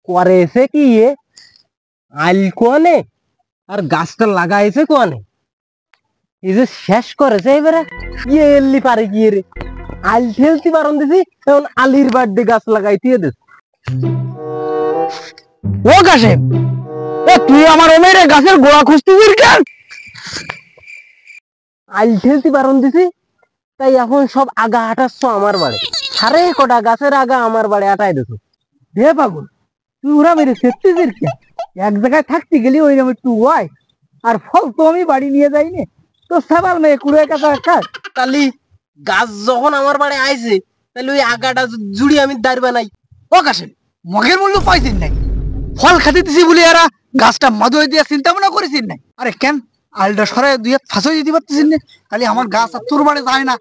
করেছে কি এ আইল কোয়ানে আর গাছটা লাগাইছে কোয়ানে এই যে শেষ করেছে এবারে ইয়ে এল্লি পারে গিয়ে রে আইল ঠেলতে পারন দিছি এখন আলির বার্থডে গাছ লাগাইতে দিস ও কাশেম, এ তুই আমার ওমেরে গাছের গোড়া খুঁজতেছিস কেন? আইল ঠেলতে পারন দিছি তাই এখন সব আগা হাঁটাচ্ছ আমার বাড়ি সারে কটা গাছের আগা আমার বাড়ি আটাই দিছো হে পাগল, তুই ওরা মেরে সেপতেছিস কেন? এক জায়গায় থাকতে গেলি ওই রকম একটু হয়, আর ফল তো আমি বাড়ি নিয়ে যাইনি। তো সাবাল মেয়ে কুড়ে কাটা কাজ। তালি গাছ যখন আমার বাড়ি আইছে তাহলে ওই আগাটা জুড়ি আমি দাঁড়বা নাই। ও কাশেম, মগের মূল্য পাইছেন নাই? ফল খাতে দিছি বলে এরা গাছটা মধু দিয়ে চিন্তা ভাবনা করেছেন নাই? আরে কেন আলটা সরাই দুই হাত ফাঁসে দিতে পারতেছেন না? খালি আমার গাছ আর তোর বাড়ি যায় না।